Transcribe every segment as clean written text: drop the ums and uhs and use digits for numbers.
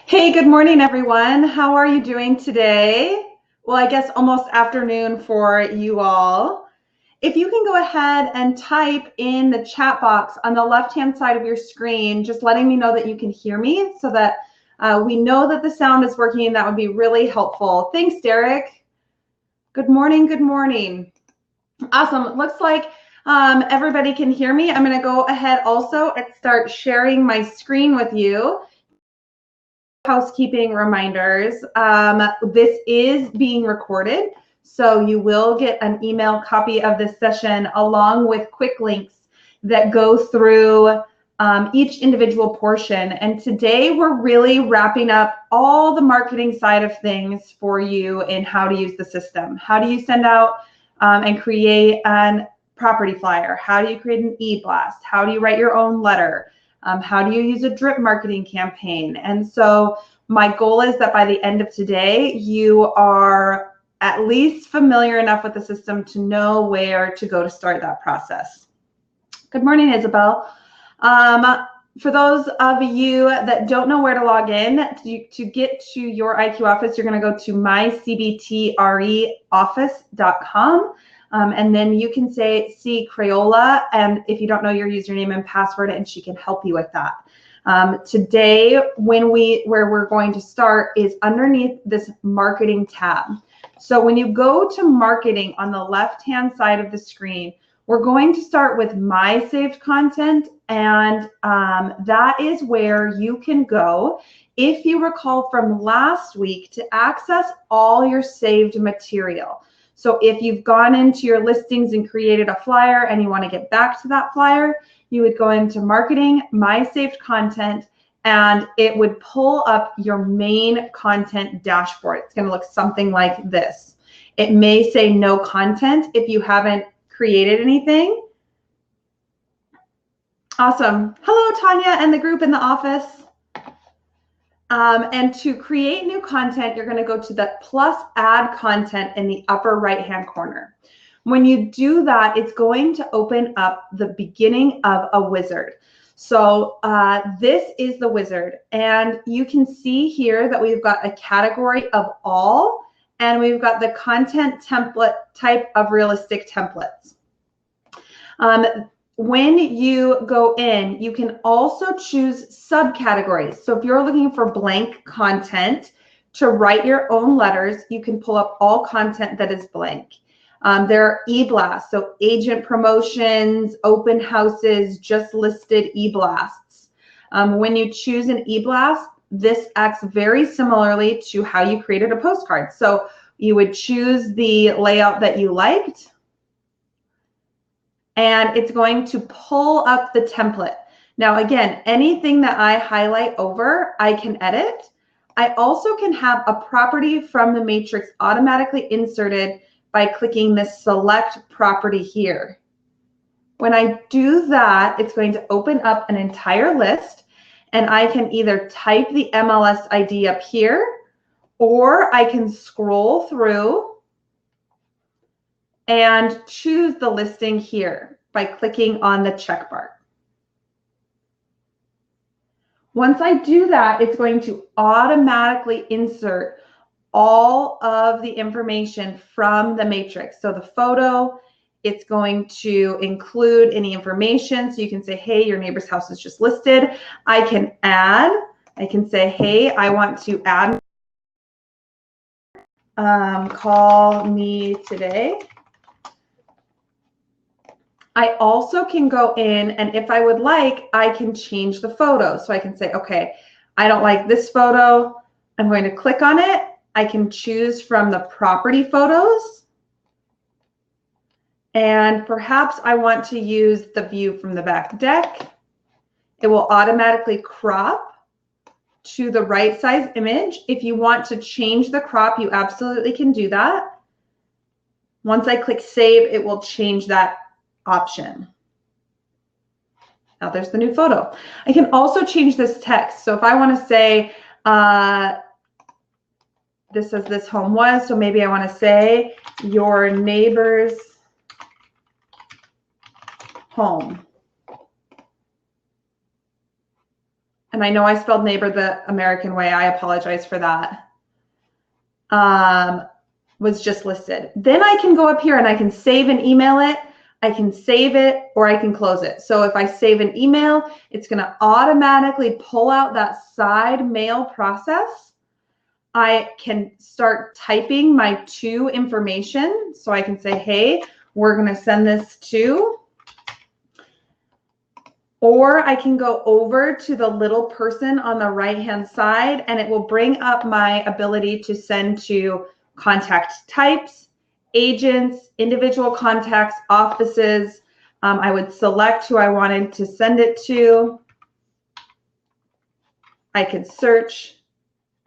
Hey, good morning, everyone. How are you doing today? Well, I guess almost afternoon for you all. If you can go ahead and type in the chat box on the left-hand side of your screen, just letting me know that you can hear me so that we know that the sound is working, that would be really helpful. Thanks, Derek. Good morning, good morning. Awesome. It looks like everybody can hear me. I'm going to go ahead also and start sharing my screen with you. Housekeeping reminders. This is being recorded, so you will get an email copy of this session along with quick links that go through each individual portion. And today we're really wrapping up all the marketing side of things for you in how to use the system. How do you send out and create a property flyer? How do you create an e-blast? How do you write your own letter? How do you use a drip marketing campaign? And so my goal is that by the end of today, you are at least familiar enough with the system to know where to go to start that process. Good morning, Isabel. For those of you that don't know where to log in, to get to your IQ office, you're going to go to mycbtreoffice.com. And then you can see Crayola, and if you don't know your username and password, and she can help you with that. Today, where we're going to start is underneath this marketing tab. So when you go to marketing on the left-hand side of the screen, we're going to start with my saved content, and that is where you can go, if you recall from last week, to access all your saved material. So if you've gone into your listings and created a flyer and you want to get back to that flyer, you would go into marketing, my saved content, and it would pull up your main content dashboard. It's going to look something like this. It may say no content if you haven't created anything. Awesome. Hello, Tanya and the group in the office. And to create new content, you're going to go to the plus add content in the upper right-hand corner. When you do that, it's going to open up the beginning of a wizard. So this is the wizard, and you can see here that we've got a category of all, and we've got the content template type of realistic templates. When you go in, you can also choose subcategories. So if you're looking for blank content to write your own letters, you can pull up all content that is blank. There are e-blasts, so agent promotions, open houses, just listed e-blasts. When you choose an e-blast, this acts very similarly to how you created a postcard. So you would choose the layout that you liked, and it's going to pull up the template. Now, again, anything that I highlight over, I can edit. I also can have a property from the matrix automatically inserted by clicking this select property here. When I do that, it's going to open up an entire list, and I can either type the MLS ID up here, or I can scroll through and choose the listing here by clicking on the check bar. Once I do that, it's going to automatically insert all of the information from the matrix. So the photo, it's going to include any information. So you can say, hey, your neighbor's house is just listed. I can add, I can say, hey, I want to add, call me today. I also can go in, and if I would like, I can change the photo. So I can say, okay, I don't like this photo. I'm going to click on it. I can choose from the property photos. And perhaps I want to use the view from the back deck. It will automatically crop to the right size image. If you want to change the crop, you absolutely can do that. Once I click save, it will change that option. Now there's the new photo. I can also change this text. So if I want to say, this is this home was, so maybe I want to say your neighbor's home. and I know I spelled neighbor the American way, I apologize for that, was just listed. Then I can go up here and I can save and email it. I can save it or I can close it. So if I save an email, it's going to automatically pull out that side mail process. I can start typing my to information. So I can say, hey, we're going to send this to, or I can go over to the little person on the right-hand side and it will bring up my ability to send to contact types, agents, individual contacts, offices. I would select who I wanted to send it to. I could search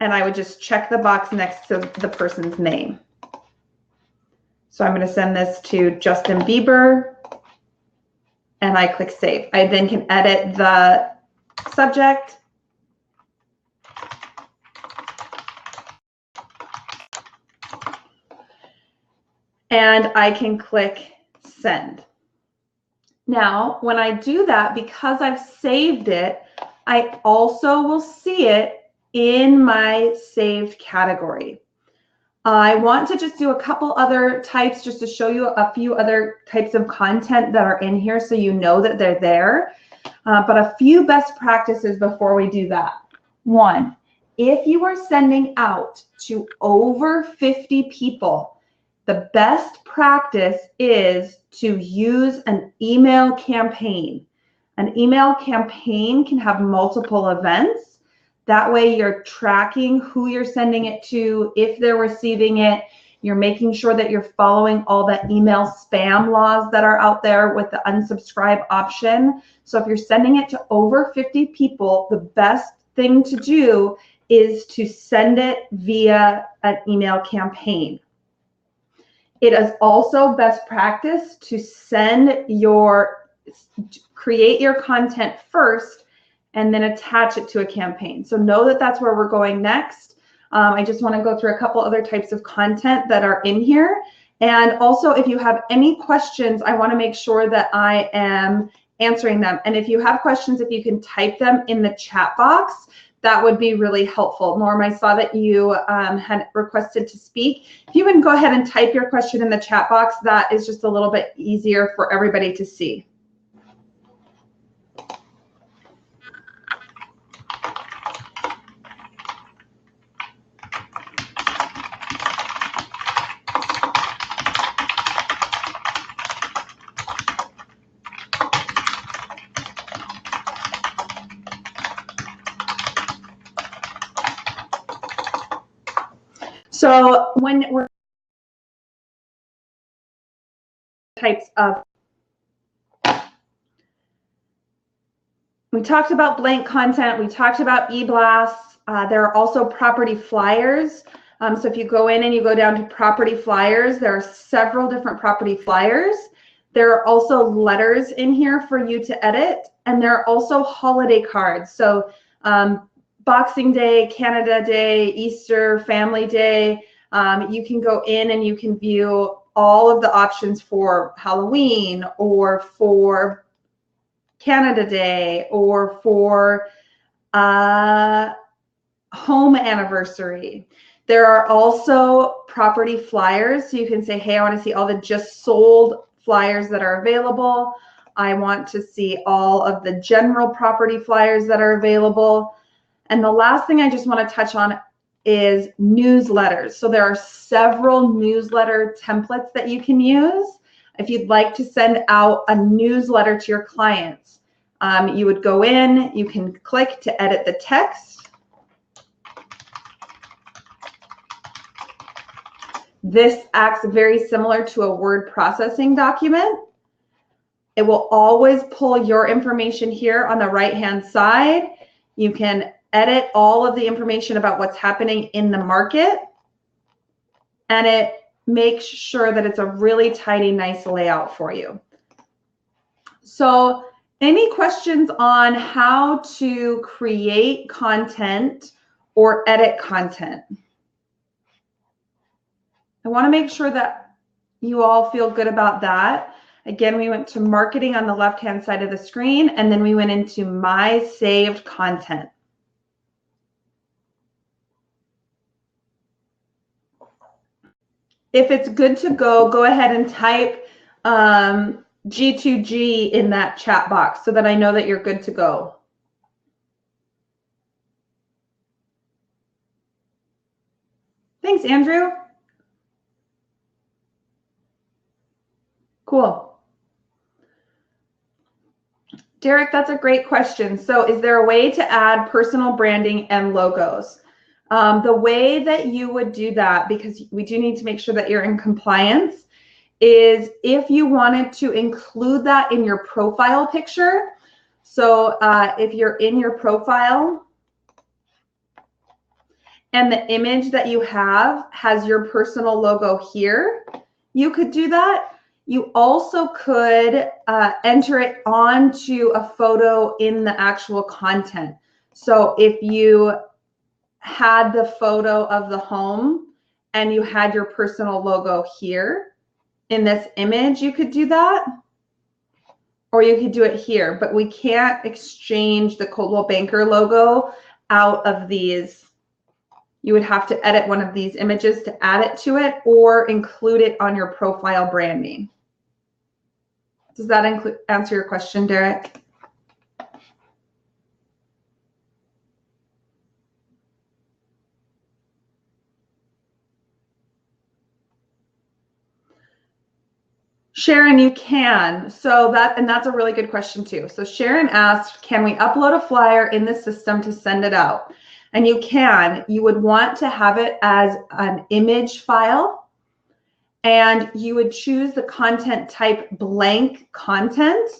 and I would just check the box next to the person's name. So I'm going to send this to Justin Bieber and I click save. I then can edit the subject. And I can click send. Now, when I do that, because I've saved it, I also will see it in my saved category. I want to just do a couple other types just to show you a few other types of content that are in here so you know that they're there. But a few best practices before we do that. One, if you are sending out to over 50 people, the best practice is to use an email campaign. An email campaign can have multiple events. That way you're tracking who you're sending it to, if they're receiving it. You're making sure that you're following all the email spam laws that are out there with the unsubscribe option. So if you're sending it to over 50 people, the best thing to do is to send it via an email campaign. It is also best practice to create your content first and then attach it to a campaign. So know that that's where we're going next. I just want to go through a couple other types of content that are in here. And also, if you have any questions, I want to make sure that I am answering them. And if you have questions, if you can type them in the chat box, that would be really helpful. Norm, I saw that you had requested to speak. If you can go ahead and type your question in the chat box, that is just a little bit easier for everybody to see. So when we're types of, we talked about blank content, we talked about e-blasts. There are also property flyers. So if you go in and you go down to property flyers, there are several different property flyers. There are also letters in here for you to edit, and there are also holiday cards. So Boxing Day, Canada Day, Easter, Family Day. You can go in and you can view all of the options for Halloween or for Canada Day or for home anniversary. There are also property flyers. So you can say, hey, I want to see all the just sold flyers that are available. I want to see all of the general property flyers that are available. And the last thing I just want to touch on is newsletters. So there are several newsletter templates that you can use. If you'd like to send out a newsletter to your clients, you would go in, you can click to edit the text. This acts very similar to a word processing document. It will always pull your information here on the right-hand side. You can edit all of the information about what's happening in the market, and it makes sure that it's a really tidy, nice layout for you. So any questions on how to create content or edit content? I want to make sure that you all feel good about that. Again, we went to marketing on the left-hand side of the screen, and then we went into my saved content. If it's good to go ahead and type G2G in that chat box so that I know that you're good to go. Thanks, Andrew. Cool. Derek, that's a great question. So is there a way to add personal branding and logos? The way that you would do that, because we do need to make sure that you're in compliance, is if you wanted to include that in your profile picture. So if you're in your profile and the image that you have has your personal logo here, you could do that. You also could enter it onto a photo in the actual content. So if you had the photo of the home and you had your personal logo here in this image, you could do that. Or you could do it here, but we can't exchange the Coldwell Banker logo out of these. You would have to edit one of these images to add it to it or include it on your profile branding. Does that answer your question, Derek? Sharon, you can. So that's a really good question too. So Sharon asked, can we upload a flyer in the system to send it out? And you can. You would want to have it as an image file, and you would choose the content type blank content.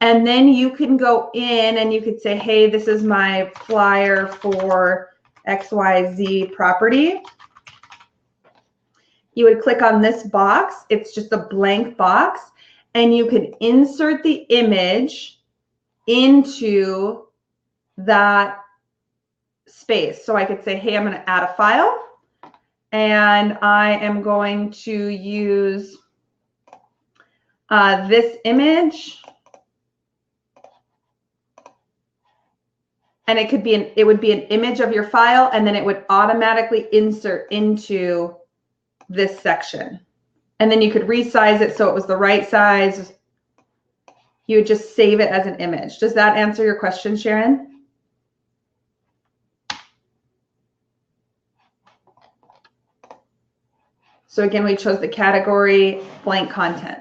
And then you can go in and you could say, hey, this is my flyer for XYZ property. You would click on this box. It's just a blank box, and you can insert the image into that space. So I could say, hey, I'm going to add a file, and I am going to use this image. And it would be an image of your file, and then it would automatically insert into this section. And then you could resize it so it was the right size. You would just save it as an image. Does that answer your question, Sharon? So again, we chose the category blank content.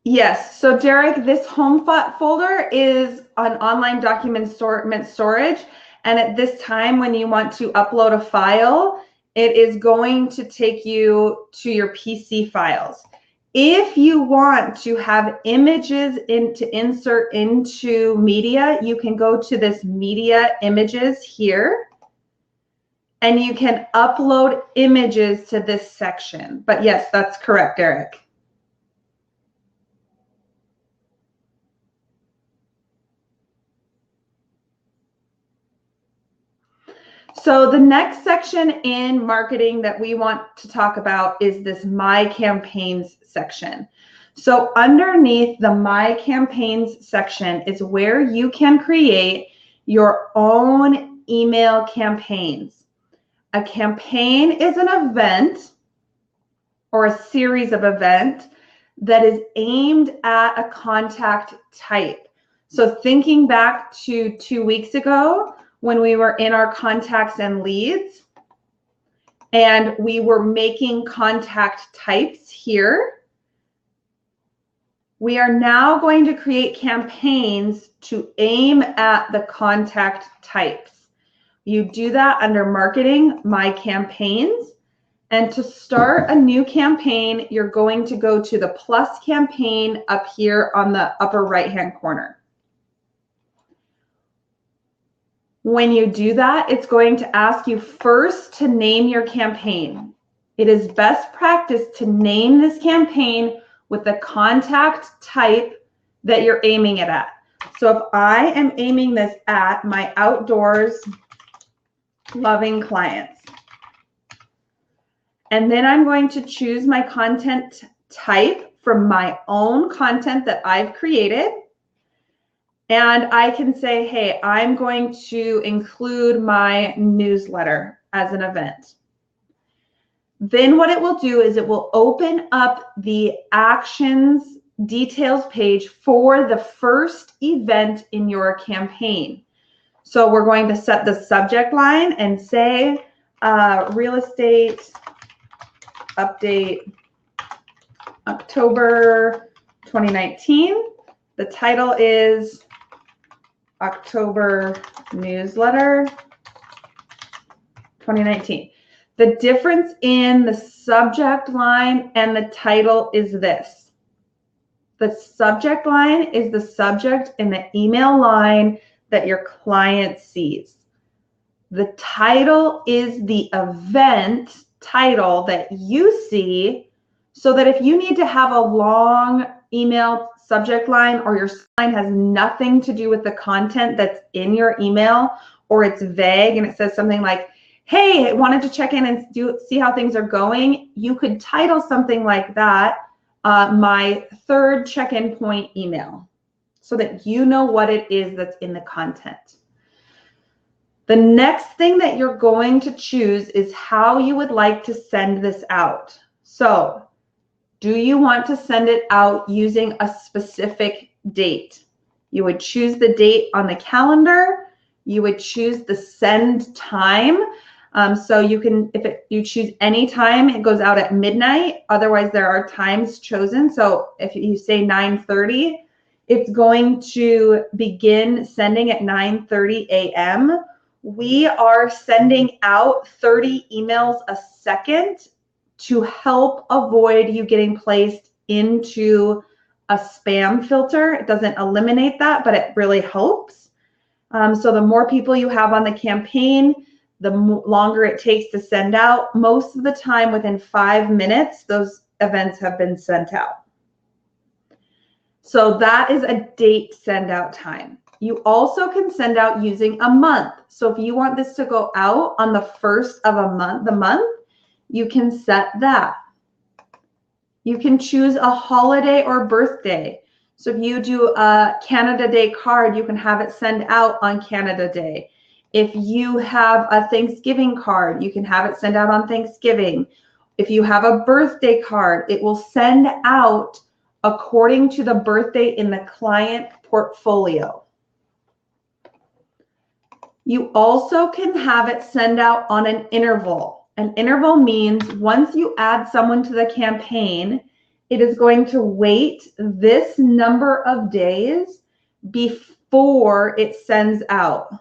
Yes, so Derek, this home folder is an online document storage. And at this time, when you want to upload a file, it is going to take you to your PC files. If you want to have images to insert into media, you can go to this media images here, and you can upload images to this section. But yes, that's correct, Derek. So the next section in marketing that we want to talk about is this My Campaigns section. So underneath the My Campaigns section is where you can create your own email campaigns. A campaign is an event or a series of events that is aimed at a contact type. So thinking back to 2 weeks ago, when we were in our contacts and leads, and we were making contact types here, we are now going to create campaigns to aim at the contact types. You do that under Marketing, My Campaigns, and to start a new campaign, you're going to go to the plus campaign up here on the upper right-hand corner. When you do that, it's going to ask you first to name your campaign. It is best practice to name this campaign with the contact type that you're aiming it at. So if I am aiming this at my outdoors loving clients. And then I'm going to choose my content type from my own content that I've created. And I can say, hey, I'm going to include my newsletter as an event. Then what it will do is it will open up the actions details page for the first event in your campaign. So we're going to set the subject line and say real estate update October 2019. The title is October newsletter 2019. The difference in the subject line and the title is this. The subject line is the subject in the email line that your client sees. The title is the event title that you see, so that if you need to have a long email subject line, or your line has nothing to do with the content that's in your email, or it's vague and it says something like, hey, I wanted to check in and see how things are going, you could title something like that, my third check-in point email, so that you know what it is that's in the content. The next thing that you're going to choose is how you would like to send this out. So, do you want to send it out using a specific date? You would choose the date on the calendar. You would choose the send time. So you can, you choose any time, it goes out at midnight. Otherwise, there are times chosen. So if you say 9:30, it's going to begin sending at 9:30 a.m. We are sending out 30 emails a second to help avoid you getting placed into a spam filter. It doesn't eliminate that, but it really helps. So the more people you have on the campaign, the longer it takes to send out. Most of the time, within 5 minutes, those events have been sent out. So that is a date send out time. You also can send out using a month. So if you want this to go out on the first of the month, you can set that. You can choose a holiday or birthday. So if you do a Canada Day card, you can have it send out on Canada Day. If you have a Thanksgiving card, you can have it send out on Thanksgiving. If you have a birthday card, it will send out according to the birthday in the client portfolio. You also can have it send out on an interval. An interval means once you add someone to the campaign, it is going to wait this number of days before it sends out.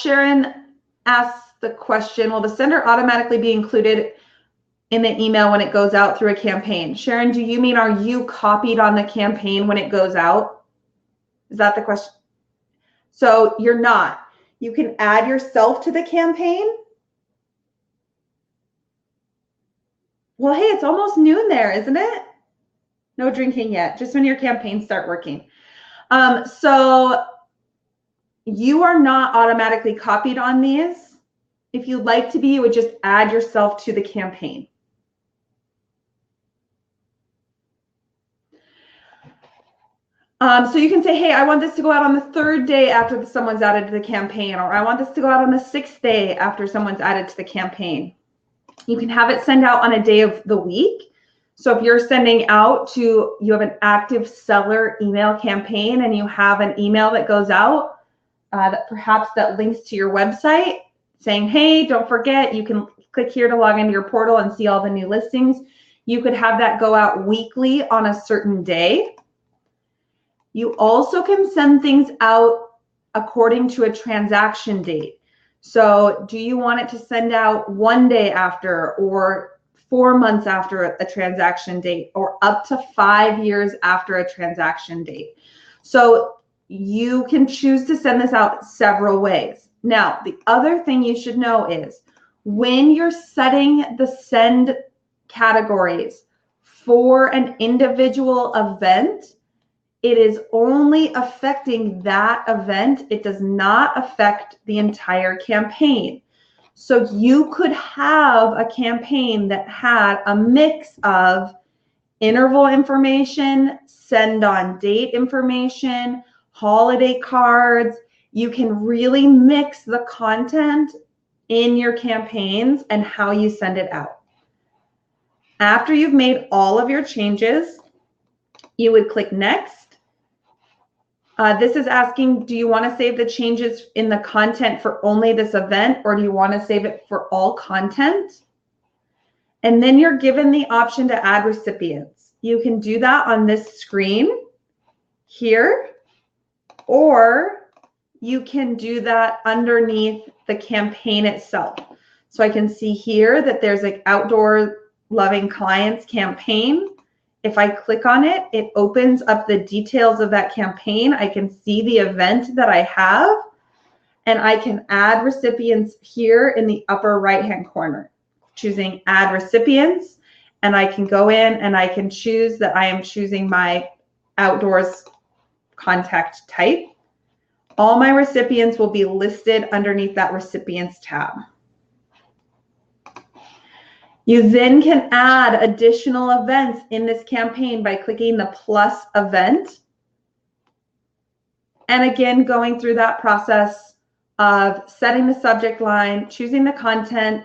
Sharon asks the question, will the sender automatically be included in the email when it goes out through a campaign? Sharon, do you mean, are you copied on the campaign when it goes out? Is that the question? So you're not. You can add yourself to the campaign. Well, hey, it's almost noon there, isn't it? No drinking yet, just when your campaigns start working. So you are not automatically copied on these. If you'd like to be, you would just add yourself to the campaign. So you can say, hey, I want this to go out on the 3rd day after someone's added to the campaign, or I want this to go out on the 6th day after someone's added to the campaign. You can have it send out on a day of the week. So if you're sending out to, you have an active seller email campaign and you have an email that goes out that perhaps that links to your website saying, hey, don't forget, you can click here to log into your portal and see all the new listings. You could have that go out weekly on a certain day. You also can send things out according to a transaction date. So do you want it to send out 1 day after, or 4 months after a transaction date, or up to 5 years after a transaction date? So you can choose to send this out several ways. Now, the other thing you should know is when you're setting the send categories for an individual event, it is only affecting that event. It does not affect the entire campaign. So you could have a campaign that had a mix of interval information, send on date information, holiday cards. You can really mix the content in your campaigns and how you send it out. After you've made all of your changes, you would click next. This is asking, do you want to save the changes in the content for only this event, or do you want to save it for all content? And then you're given the option to add recipients. You can do that on this screen here, or you can do that underneath the campaign itself. So I can see here that there's an Outdoor Loving Clients campaign. If I click on it, it opens up the details of that campaign. I can see the event that I have, and I can add recipients here in the upper right-hand corner, choosing add recipients, and I can go in and I can choose that I am choosing my outdoors contact type. All my recipients will be listed underneath that recipients tab. You then can add additional events in this campaign by clicking the plus event. And again, going through that process of setting the subject line, choosing the content,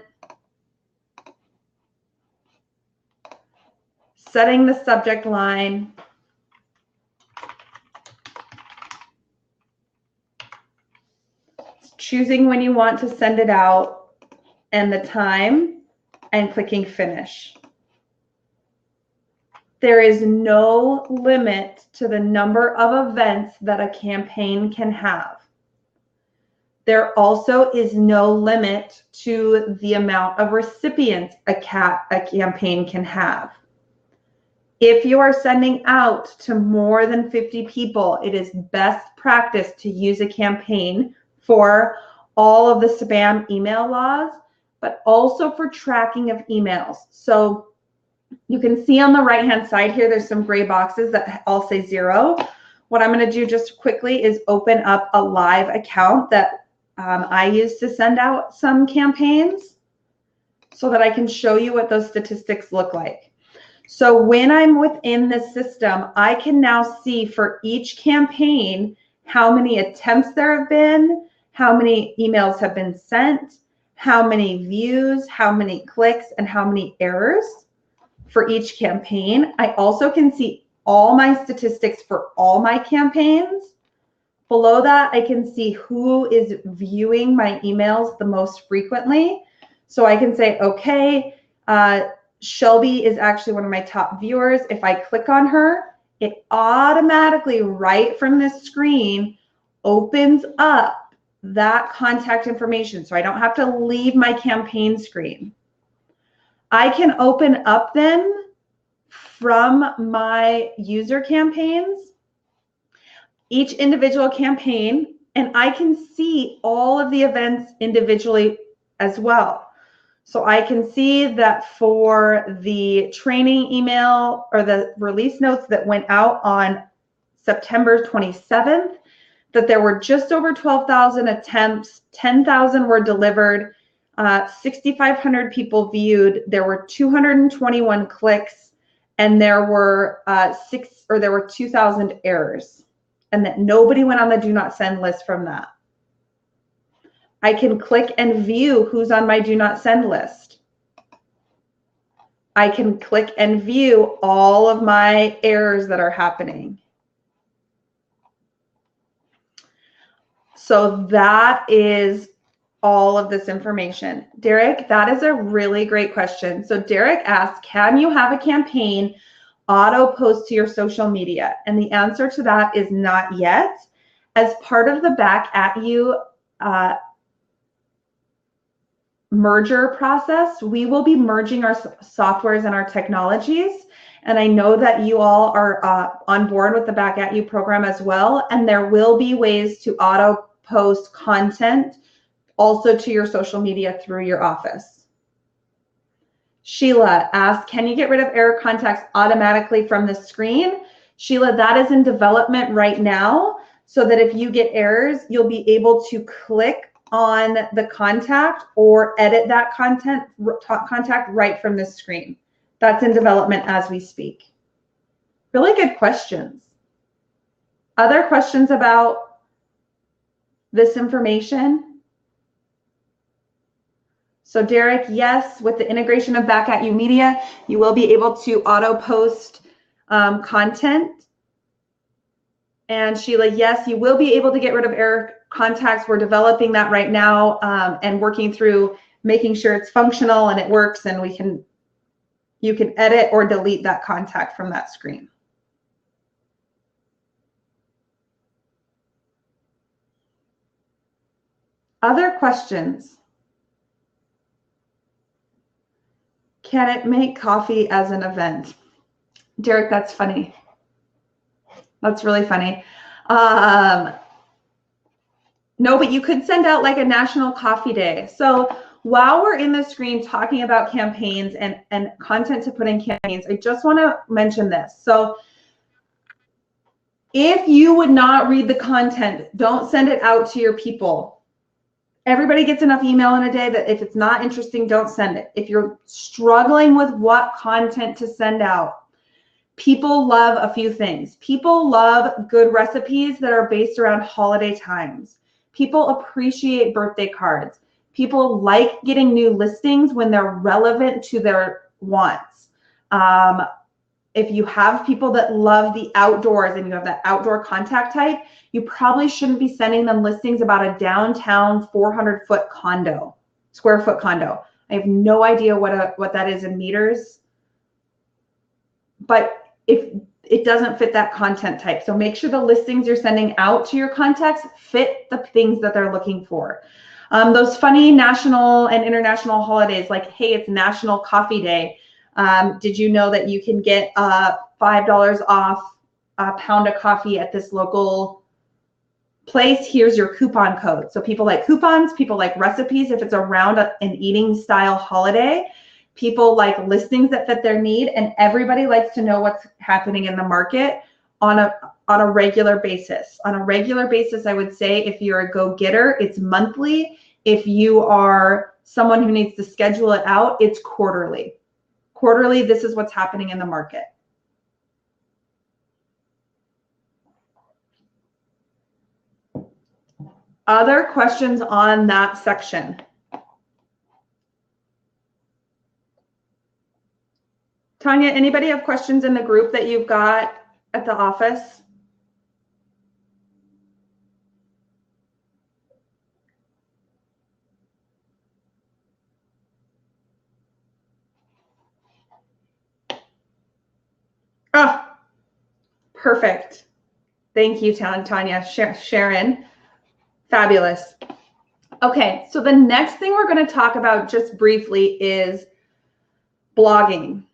setting the subject line, choosing when you want to send it out and the time, and clicking finish. There is no limit to the number of events that a campaign can have. There also is no limit to the amount of recipients a campaign can have. If you are sending out to more than 50 people, it is best practice to use a campaign for all of the spam email laws, but also for tracking of emails. So you can see on the right-hand side here, there's some gray boxes that all say 0. What I'm going to do just quickly is open up a live account that I use to send out some campaigns so that I can show you what those statistics look like. So when I'm within the system, I can now see for each campaign how many attempts there have been, how many emails have been sent, how many views, how many clicks, and how many errors for each campaign. I also can see all my statistics for all my campaigns. Below that, I can see who is viewing my emails the most frequently. So I can say, okay, Shelby is actually one of my top viewers. If I click on her, it automatically, right from this screen, opens up that contact information. So I don't have to leave my campaign screen. I can open up then from my user campaigns, each individual campaign, and I can see all of the events individually as well. So I can see that for the training email or the release notes that went out on September 27th, that there were just over 12,000 attempts, 10,000 were delivered, 6,500 people viewed, there were 221 clicks, and there were 2,000 errors, and that nobody went on the do not send list from that. I can click and view who's on my do not send list. I can click and view all of my errors that are happening. So that is all of this information. Derek, that is a really great question. So Derek asked, can you have a campaign auto post to your social media? And the answer to that is not yet. As part of the Back At You merger process, we will be merging our softwares and our technologies. And I know that you all are on board with the Back At You program as well. And there will be ways to auto post content also to your social media through your office. Sheila asked, can you get rid of error contacts automatically from the screen? Sheila, that is in development right now, so that if you get errors, you'll be able to click on the contact or edit that contact right from this screen. That's in development as we speak. Really good questions. Other questions about this information? So Derek, yes, with the integration of Back At You Media, you will be able to auto post content. And Sheila, yes, you will be able to get rid of error contacts. We're developing that right now and working through making sure it's functional and it works, and you can edit or delete that contact from that screen. Other questions? Can it make coffee as an event? Derek, that's funny. That's really funny. No, but you could send out like a National Coffee Day. So while we're in the screen talking about campaigns and content to put in campaigns, I just want to mention this. So if you would not read the content, don't send it out to your people. Everybody gets enough email in a day that if it's not interesting, don't send it. If you're struggling with what content to send out, people love a few things. People love good recipes that are based around holiday times. People appreciate birthday cards. People like getting new listings when they're relevant to their wants. If you have people that love the outdoors and you have that outdoor contact type, you probably shouldn't be sending them listings about a downtown 400-foot condo, square foot condo. I have no idea what that is in meters, but if it doesn't fit that content type. So make sure the listings you're sending out to your contacts fit the things that they're looking for. Those funny national and international holidays, like, hey, it's National Coffee Day. Did you know that you can get $5 off a pound of coffee at this local place? Here's your coupon code. So people like coupons, people like recipes if it's around an eating style holiday. People like listings that fit their need, and everybody likes to know what's happening in the market on a regular basis. On a regular basis, I would say if you're a go-getter, it's monthly. If you are someone who needs to schedule it out, it's quarterly. Quarterly, this is what's happening in the market. Other questions on that section? Tanya, anybody have questions in the group that you've got at the office? Oh, perfect. Thank you, Tanya. Sharon, fabulous. Okay, so the next thing we're going to talk about just briefly is blogging.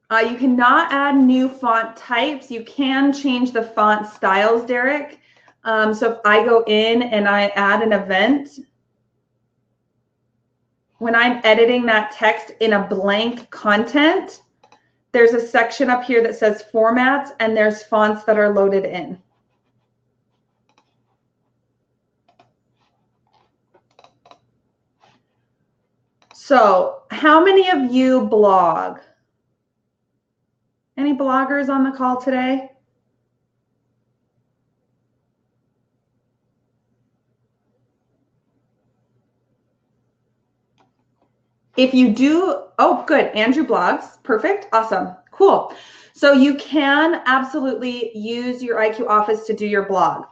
You cannot add new font types. You can change the font styles, Derek. So if I go in and I add an event, when I'm editing that text in a blank content, there's a section up here that says formats, and there's fonts that are loaded in. So how many of you blog? Any bloggers on the call today? If you do, oh, good. Andrew blogs. Perfect. Awesome. Cool. So you can absolutely use your IQ Office to do your blog.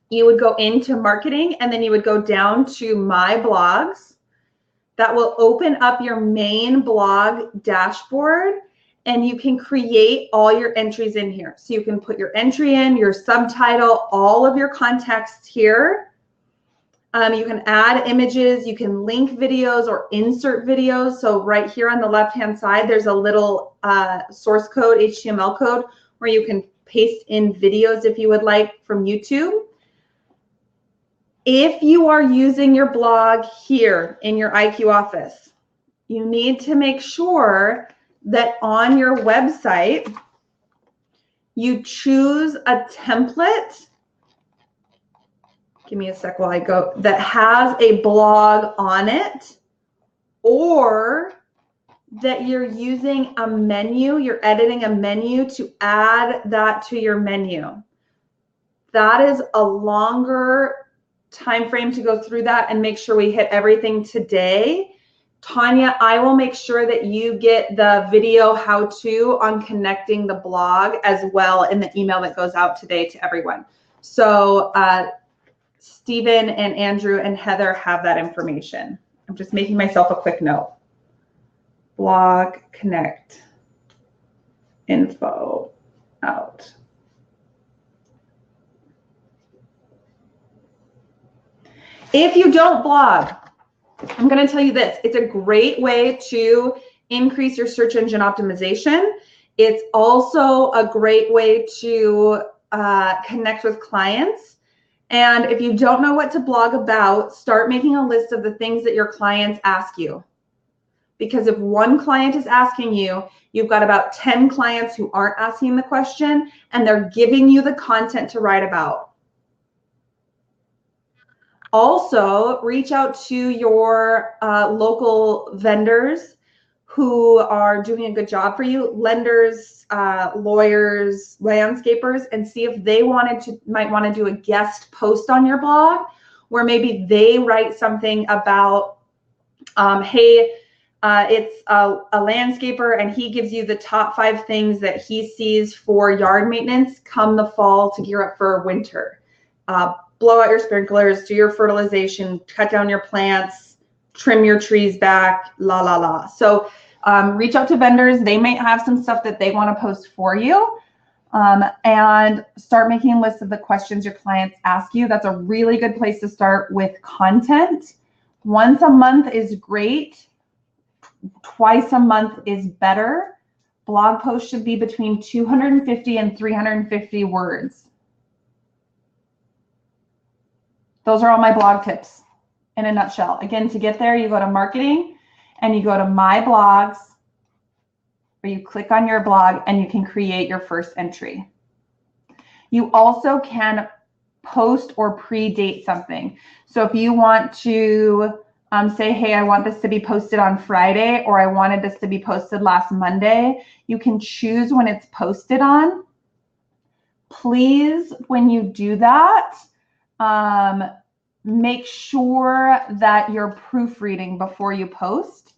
You would go into marketing, and then you would go down to my blogs. That will open up your main blog dashboard, and you can create all your entries in here. So you can put your entry in, your subtitle, all of your context here. You can add images, you can link videos or insert videos. So right here on the left-hand side, there's a little source code, HTML code, where you can paste in videos if you would like from YouTube. If you are using your blog here in your IQ Office, you need to make sure that on your website, you choose a template. Give me a sec while I go, that has a blog on it, or that you're using a menu, you're editing a menu to add that to your menu. That is a longer time frame to go through that and make sure we hit everything today. Tanya, I will make sure that you get the video how-to on connecting the blog as well in the email that goes out today to everyone. So Stephen and Andrew and Heather have that information. I'm just making myself a quick note. Blog connect info out. If you don't blog, I'm going to tell you this. It's a great way to increase your search engine optimization. It's also a great way to connect with clients. And if you don't know what to blog about, start making a list of the things that your clients ask you. Because if one client is asking you, you've got about 10 clients who aren't asking the question, and they're giving you the content to write about. Also, reach out to your local vendors who are doing a good job for you, lenders, lawyers, landscapers, and see if they might want to do a guest post on your blog where maybe they write something about, hey, it's a landscaper and he gives you the top 5 things that he sees for yard maintenance come the fall to gear up for winter. Blow out your sprinklers, do your fertilization, cut down your plants, trim your trees back, la, la, la. So reach out to vendors. They may have some stuff that they want to post for you, and start making a list of the questions your clients ask you. That's a really good place to start with content. Once a month is great. Twice a month is better. Blog posts should be between 250 and 350 words. Those are all my blog tips in a nutshell. Again, to get there, you go to marketing and you go to my blogs, or you click on your blog and you can create your first entry. You also can post or predate something. So if you want to say, hey, I want this to be posted on Friday, or I wanted this to be posted last Monday, you can choose when it's posted on. Please, when you do that, make sure that you're proofreading before you post.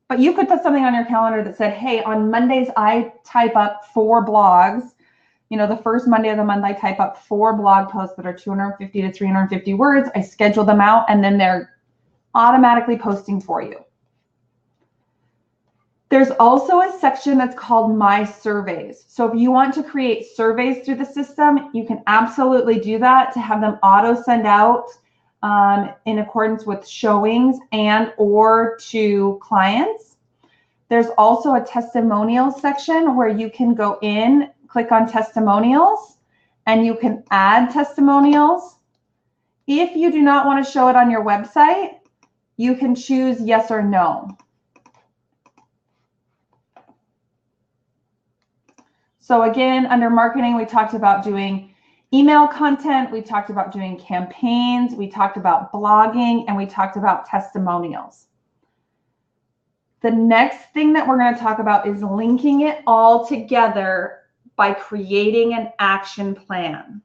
But you could put something on your calendar that said, hey, on Mondays, I type up 4 blogs. You know, the first Monday of the month, I type up 4 blog posts that are 250 to 350 words. I schedule them out, and then they're automatically posting for you. There's also a section that's called My Surveys. So if you want to create surveys through the system, you can absolutely do that to have them auto send out in accordance with showings and or to clients. There's also a testimonials section where you can go in, click on testimonials, and you can add testimonials. If you do not want to show it on your website, you can choose yes or no. So again, under marketing, we talked about doing email content, we talked about doing campaigns, we talked about blogging, and we talked about testimonials. The next thing that we're going to talk about is linking it all together by creating an action plan.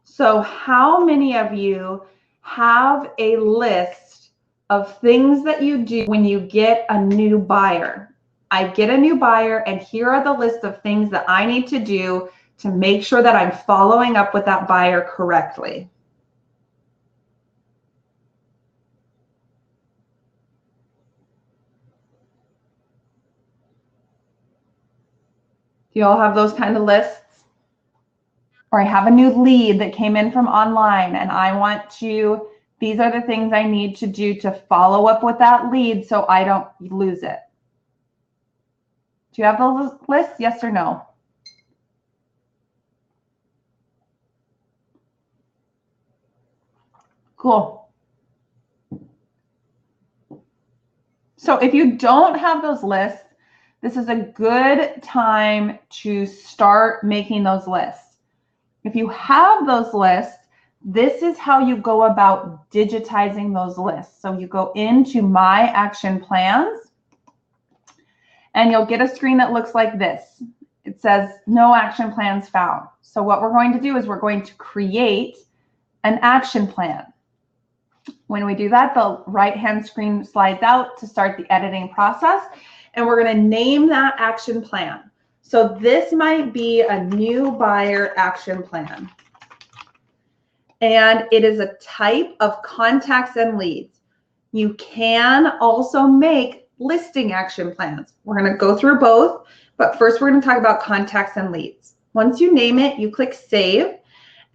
So how many of you have a list of things that you do when you get a new buyer? I get a new buyer, and here are the list of things that I need to do to make sure that I'm following up with that buyer correctly. Do you all have those kind of lists? Or I have a new lead that came in from online, and I want to, these are the things I need to do to follow up with that lead so I don't lose it. Do you have those lists? Yes or no? Cool. So if you don't have those lists, this is a good time to start making those lists. If you have those lists, this is how you go about digitizing those lists. So you go into My Action Plans, and you'll get a screen that looks like this. It says no action plans found. So what we're going to do is we're going to create an action plan. When we do that, the right-hand screen slides out to start the editing process, and we're going to name that action plan. So this might be a new buyer action plan. And it is a type of contacts and leads. You can also make listing action plans. We're going to go through both, but first we're going to talk about contacts and leads. Once you name it, you click save,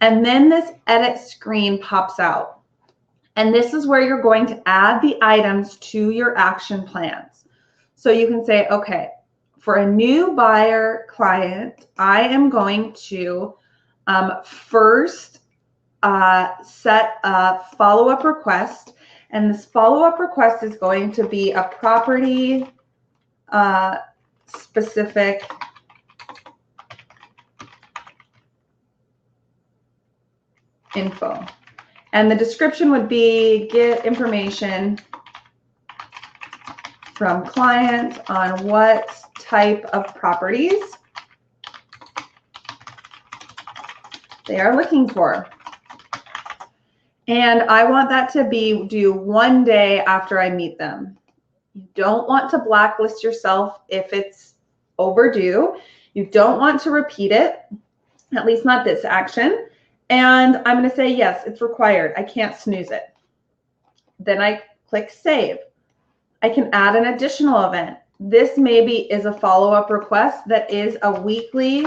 and then this edit screen pops out. And this is where you're going to add the items to your action plans. So you can say, okay, for a new buyer client, I am going to first set a follow-up request. And this follow-up request is going to be a property specific info. And the description would be get information from client on what type of properties they are looking for. And I want that to be due 1 day after I meet them. You don't want to blacklist yourself if it's overdue. You don't want to repeat it, at least not this action. And I'm going to say, yes, it's required. I can't snooze it. Then I click save. I can add an additional event. This maybe is a follow-up request that is a weekly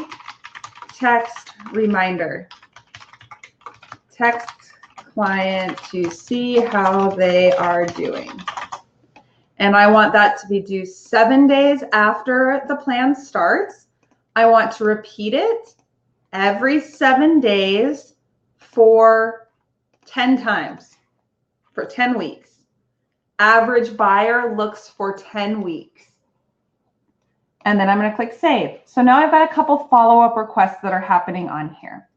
text reminder. Text client to see how they are doing. And I want that to be due 7 days after the plan starts. I want to repeat it every 7 days for 10 times, for 10 weeks. Average buyer looks for 10 weeks. And then I'm going to click save. So now I've got a couple follow-up requests that are happening on here.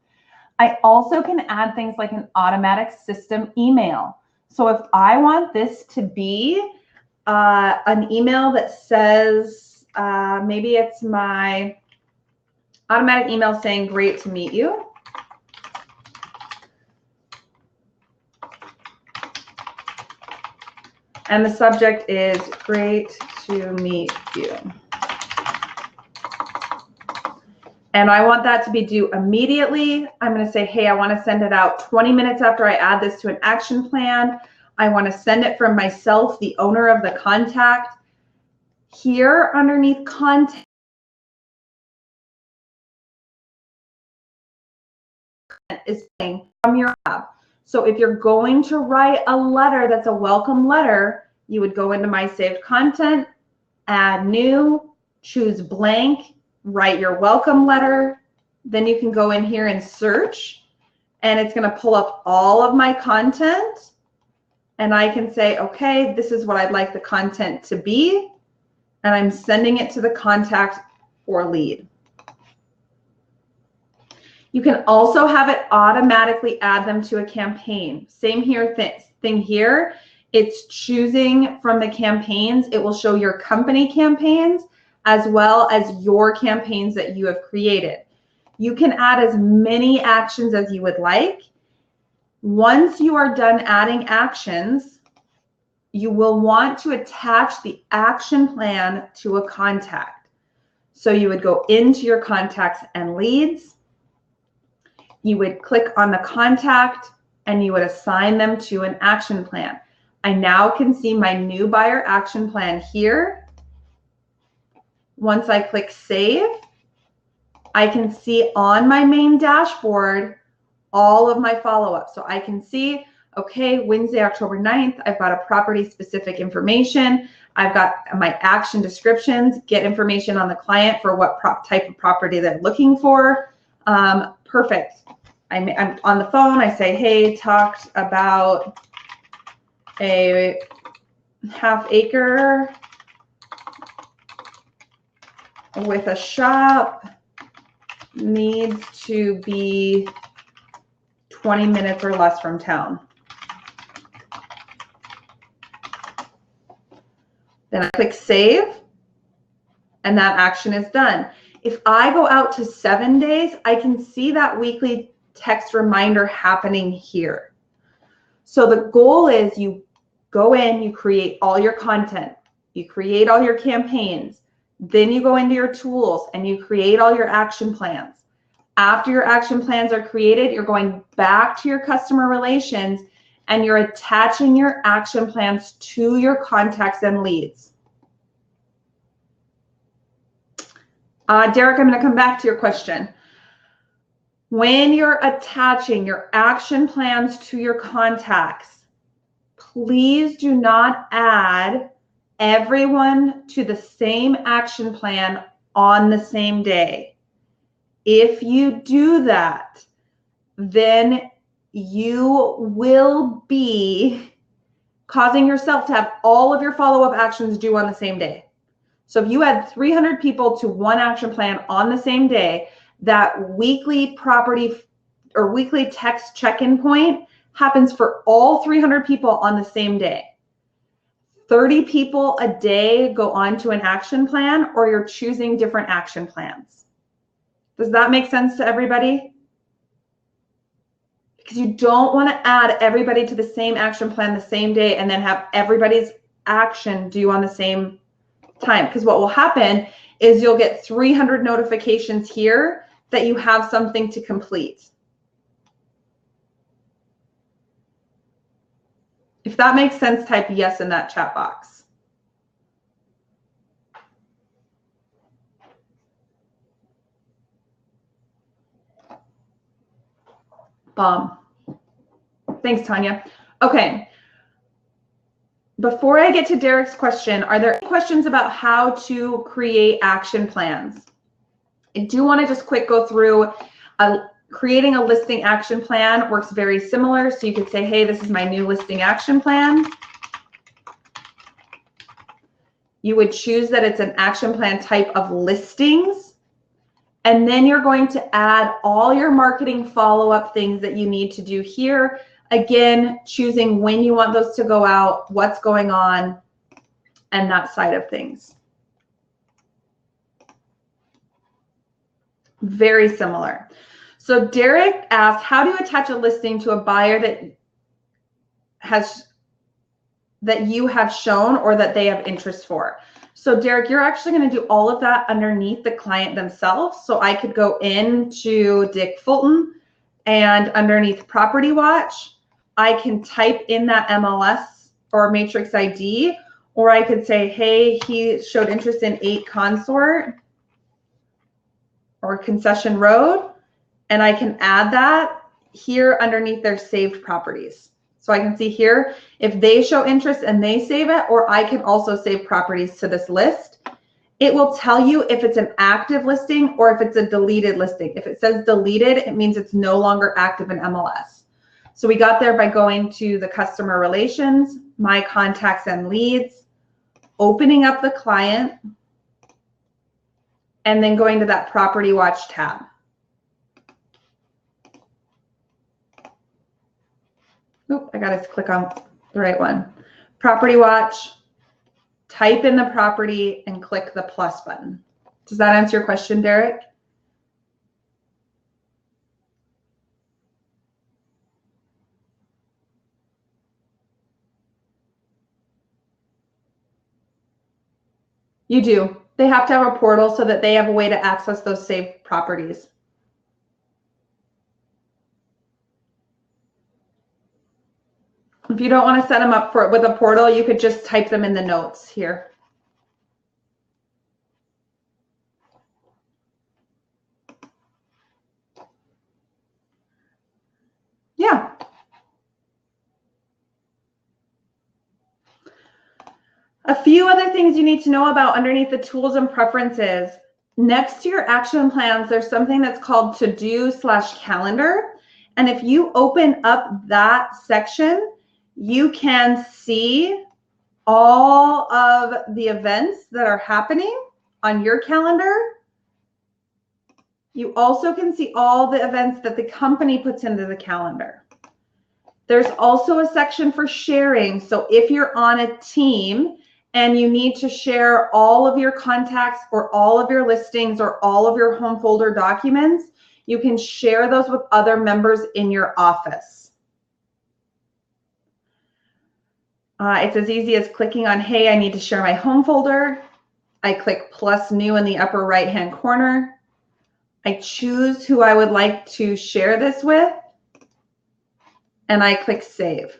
I also can add things like an automatic system email. So if I want this to be an email that says, maybe it's my automatic email saying, great to meet you. And the subject is great to meet you. And I want that to be due immediately. I'm going to say, hey, I want to send it out 20 minutes after I add this to an action plan. I want to send it from myself, the owner of the contact. Here underneath content is from your app. So if you're going to write a letter that's a welcome letter, you would go into My Saved Content, add new, choose blank, write your welcome letter. Then you can go in here and search, and it's going to pull up all of my content. And I can say, okay, this is what I'd like the content to be. And I'm sending it to the contact or lead. You can also have it automatically add them to a campaign. Same here, thing here. It's choosing from the campaigns. It will show your company campaigns as well as your campaigns that you have created. You can add as many actions as you would like. Once you are done adding actions, you will want to attach the action plan to a contact. So you would go into your contacts and leads. You would click on the contact and you would assign them to an action plan. I now can see my new buyer action plan here. Once I click save, I can see on my main dashboard all of my follow-up. So I can see, okay, Wednesday, October 9th, I've got a property specific information. I've got my action descriptions, get information on the client for what type of property they're looking for. Perfect. I'm on the phone. I say, hey, talked about a half acre with a shop needs to be 20 minutes or less from town. Then I click save, and that action is done. If I go out to 7 days, I can see that weekly text reminder happening here. So the goal is you go in, you create all your content, you create all your campaigns, then you go into your tools and you create all your action plans. After your action plans are created, you're going back to your customer relations and you're attaching your action plans to your contacts and leads. Derek, I'm going to come back to your question. When you're attaching your action plans to your contacts, please do not add everyone to the same action plan on the same day. If you do that, then you will be causing yourself to have all of your follow-up actions due on the same day. So if you add 300 people to one action plan on the same day, that weekly property or weekly text check-in point happens for all 300 people on the same day. 30 people a day go on to an action plan, or you're choosing different action plans. Does that make sense to everybody? Because you don't want to add everybody to the same action plan the same day and then have everybody's action due on the same time. Because what will happen is you'll get 300 notifications here that you have something to complete. If that makes sense, type yes in that chat box. Bomb. Thanks, Tanya. Okay. Before I get to Derek's question, are there any questions about how to create action plans? I do want to just quick go through creating a listing action plan. Works very similar. So you could say, hey, this is my new listing action plan. You would choose that it's an action plan type of listings. And then you're going to add all your marketing follow-up things that you need to do here. Again, choosing when you want those to go out, what's going on, and that side of things. Very similar. So Derek asked, how do you attach a listing to a buyer that you have shown or that they have interest for? So Derek, you're actually going to do all of that underneath the client themselves. So I could go into Dick Fulton and underneath Property Watch, I can type in that MLS or matrix ID, or I could say, hey, he showed interest in 8 Consort or Concession Road, and I can add that here underneath their saved properties. So I can see here if they show interest and they save it, or I can also save properties to this list. It will tell you if it's an active listing or if it's a deleted listing. If it says deleted, it means it's no longer active in MLS. So we got there by going to the customer relations, my contacts and leads, opening up the client, and then going to that Property Watch tab. Oop, I got to click on the right one. Property Watch, type in the property and click the plus button. Does that answer your question, Derek? You do. They have to have a portal so that they have a way to access those saved properties. If you don't want to set them up with a portal, you could just type them in the notes here. Yeah. A few other things you need to know about underneath the tools and preferences. Next to your action plans, there's something that's called to-do/calendar. And if you open up that section, you can see all of the events that are happening on your calendar, you also can see all the events that the company puts into the calendar. There's also a section for sharing. So if you're on a team and you need to share all of your contacts or all of your listings or all of your home folder documents, you can share those with other members in your office. It's as easy as clicking on, hey, I need to share my home folder. I click plus new in the upper right-hand corner. I choose who I would like to share this with, and I click save.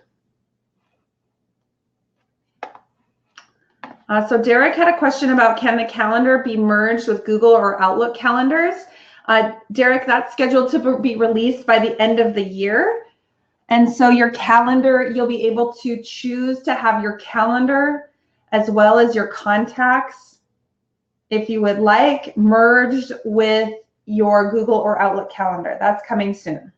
So Derek had a question about, can the calendar be merged with Google or Outlook calendars? Derek, that's scheduled to be released by the end of the year. And so your calendar, you'll be able to choose to have your calendar as well as your contacts, if you would like, merged with your Google or Outlook calendar. That's coming soon.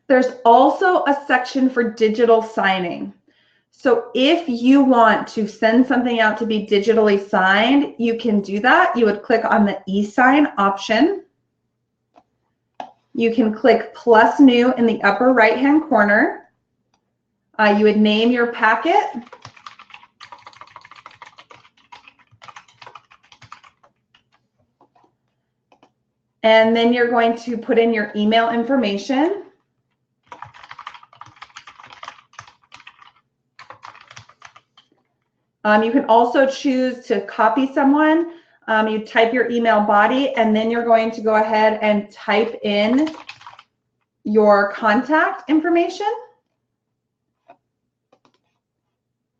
There's also a section for digital signing. So if you want to send something out to be digitally signed, you can do that. You would click on the e-sign option. You can click plus new in the upper right-hand corner. You would name your packet. And then you're going to put in your email information. You can also choose to copy someone. You type your email body, and then you're going to go ahead and type in your contact information.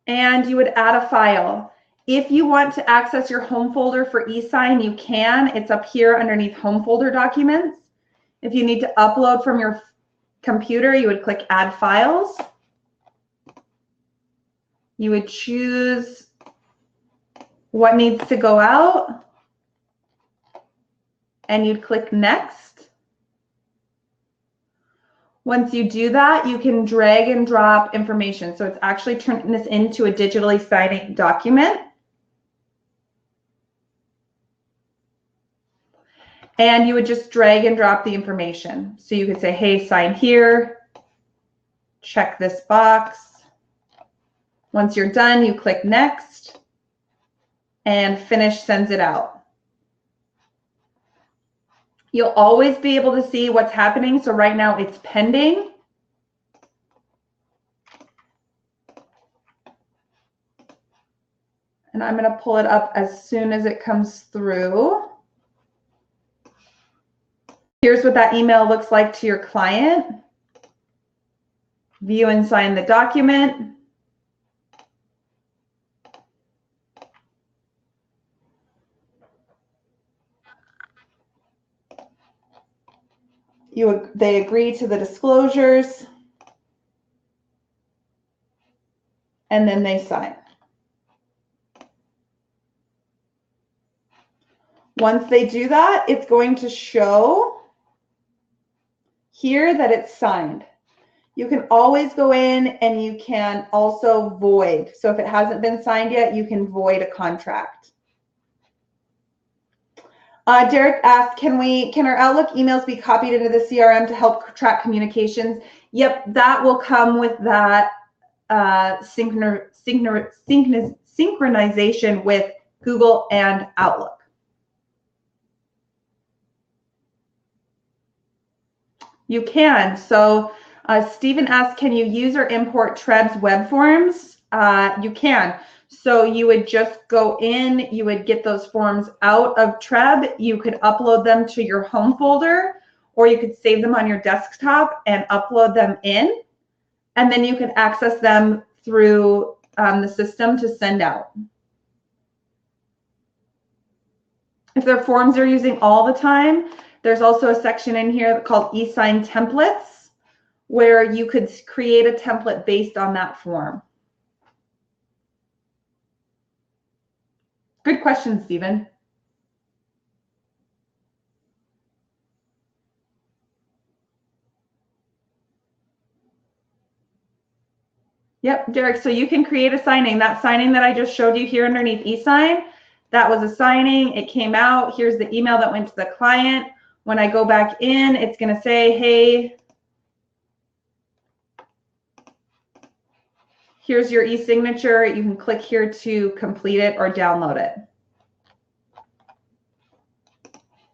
And you would add a file. If you want to access your home folder for e-sign, you can. It's up here underneath home folder documents. If you need to upload from your computer, you would click add files. You would choose what needs to go out, and you'd click next. Once you do that, you can drag and drop information. So it's actually turning this into a digitally signing document. And you would just drag and drop the information. So you could say, hey, sign here, check this box. Once you're done, you click next, and finish sends it out. You'll always be able to see what's happening. So right now it's pending. And I'm going to pull it up as soon as it comes through. Here's what that email looks like to your client. View and sign the document. They agree to the disclosures, and then they sign. Once they do that, it's going to show here that it's signed. You can always go in and you can also void. So if it hasn't been signed yet, you can void a contract. Derek asked, can our Outlook emails be copied into the CRM to help track communications? Yep, that will come with that synchronization with Google and Outlook. You can. So Stephen asked, can you use or import Treb's web forms? You can. So you would just go in, you would get those forms out of Treb, you could upload them to your home folder, or you could save them on your desktop and upload them in, and then you can access them through the system to send out. If they're forms you're using all the time, there's also a section in here called e-sign templates, where you could create a template based on that form. Good question, Stephen. Yep, Derek, so you can create a signing. That signing that I just showed you here underneath eSign, that was a signing. It came out. Here's the email that went to the client. When I go back in, it's going to say, hey, here's your e-signature. You can click here to complete it or download it.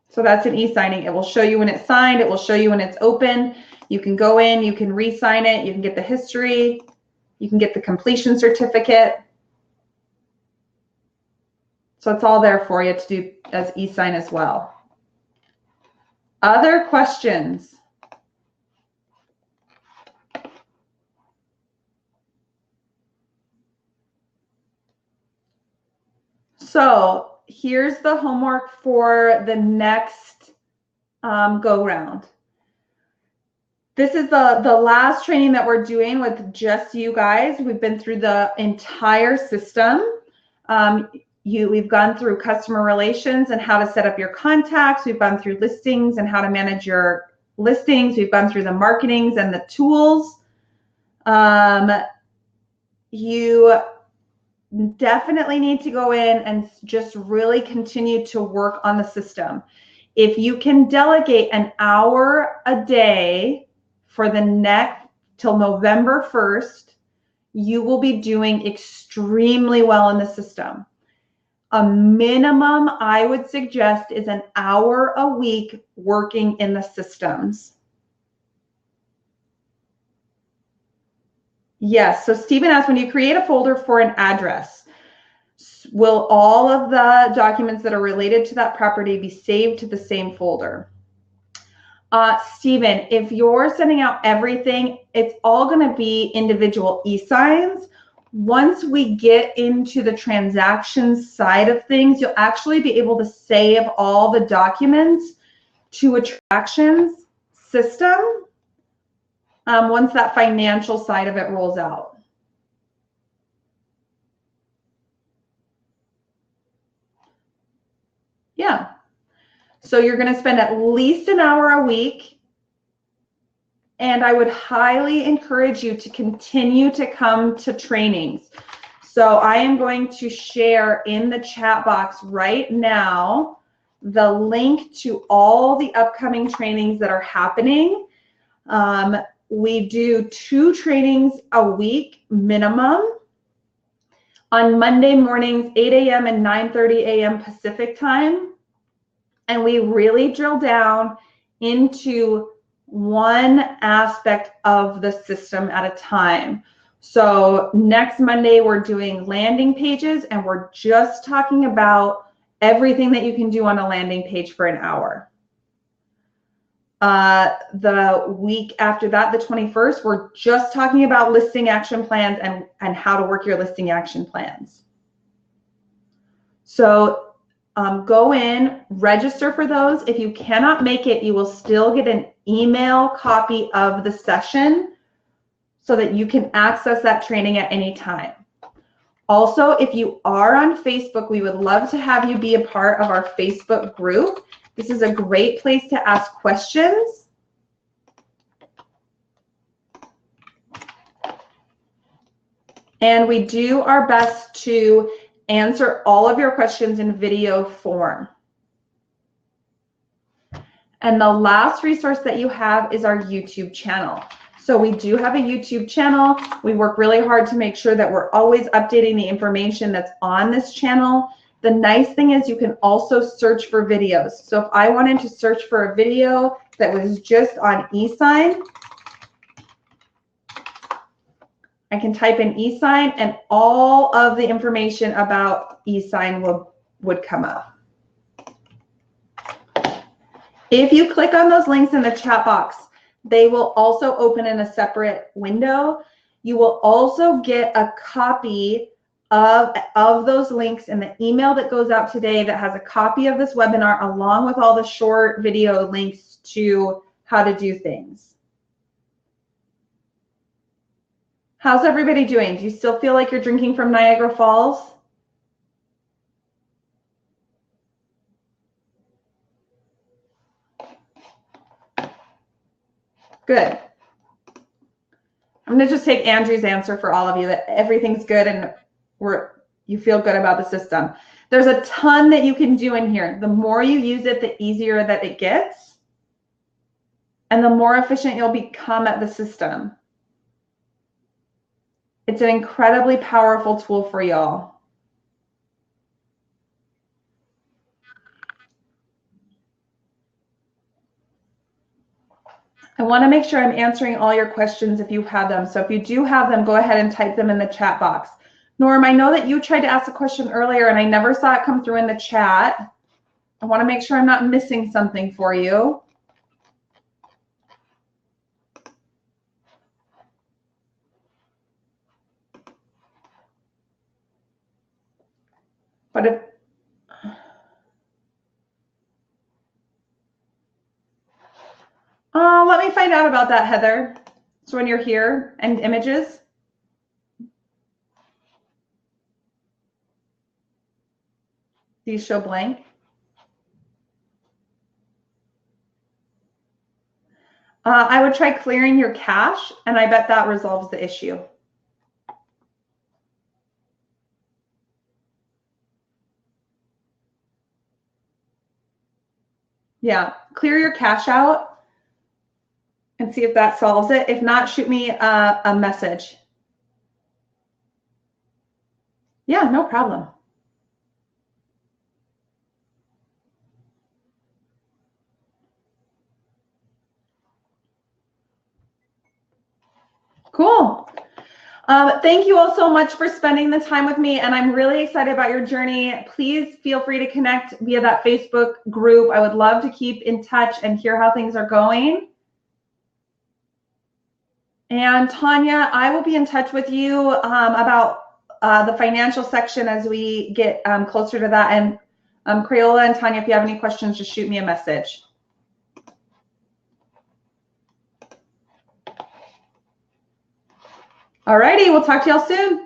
So that's an e-signing. It will show you when it's signed. It will show you when it's open. You can go in, you can re-sign it. You can get the history. You can get the completion certificate. So it's all there for you to do as e-sign as well. Other questions? So here's the homework for the next go round. This is the last training that we're doing with just you guys. We've been through the entire system. We've gone through customer relations and how to set up your contacts. We've gone through listings and how to manage your listings. We've gone through the marketings and the tools. You definitely need to go in and just really continue to work on the system. If you can delegate an hour a day for the next till November 1st, you will be doing extremely well in the system. A minimum I would suggest is an hour a week working in the systems. Yes, so Stephen asked, when you create a folder for an address, will all of the documents that are related to that property be saved to the same folder? Stephen, if you're sending out everything, it's all going to be individual e-signs. Once we get into the transactions side of things, you'll actually be able to save all the documents to a transactions system once that financial side of it rolls out. Yeah. So you're going to spend at least an hour a week. And I would highly encourage you to continue to come to trainings. So I am going to share in the chat box right now the link to all the upcoming trainings that are happening. We do 2 trainings a week minimum. On Monday mornings, 8 a.m. and 9:30 a.m. Pacific time. And we really drill down into one aspect of the system at a time. So next Monday, we're doing landing pages, and we're just talking about everything that you can do on a landing page for an hour. The week after that, the 21st, we're just talking about listing action plans and how to work your listing action plans. So go in, register for those. If you cannot make it, you will still get an email copy of the session so that you can access that training at any time. Also, if you are on Facebook, we would love to have you be a part of our Facebook group. This is a great place to ask questions. And we do our best to answer all of your questions in video form. And the last resource that you have is our YouTube channel. So we do have a YouTube channel. We work really hard to make sure that we're always updating the information that's on this channel. The nice thing is you can also search for videos. So if I wanted to search for a video that was just on e-sign, I can type in e-sign and all of the information about e-sign would come up. If you click on those links in the chat box, they will also open in a separate window. You will also get a copy of those links in the email that goes out today that has a copy of this webinar along with all the short video links to how to do things. How's everybody doing? Do you still feel like you're drinking from Niagara Falls? Good. I'm going to just take Andrew's answer for all of you that everything's good and you feel good about the system. There's a ton that you can do in here. The more you use it, the easier that it gets, and the more efficient you'll become at the system. It's an incredibly powerful tool for y'all. I want to make sure I'm answering all your questions if you have them. So if you do have them, go ahead and type them in the chat box. Norm, I know that you tried to ask a question earlier and I never saw it come through in the chat. I want to make sure I'm not missing something for you. But if let me find out about that, Heather. So when you're here and images. These show blank. I would try clearing your cache, and I bet that resolves the issue. Yeah, clear your cache out and see if that solves it. If not, shoot me a message. Yeah, no problem. Cool. Thank you all so much for spending the time with me, and I'm really excited about your journey. Please feel free to connect via that Facebook group. I would love to keep in touch and hear how things are going. And Tanya, I will be in touch with you about the financial section as we get closer to that. And Crayola and Tanya, if you have any questions, just shoot me a message. All righty, we'll talk to y'all soon.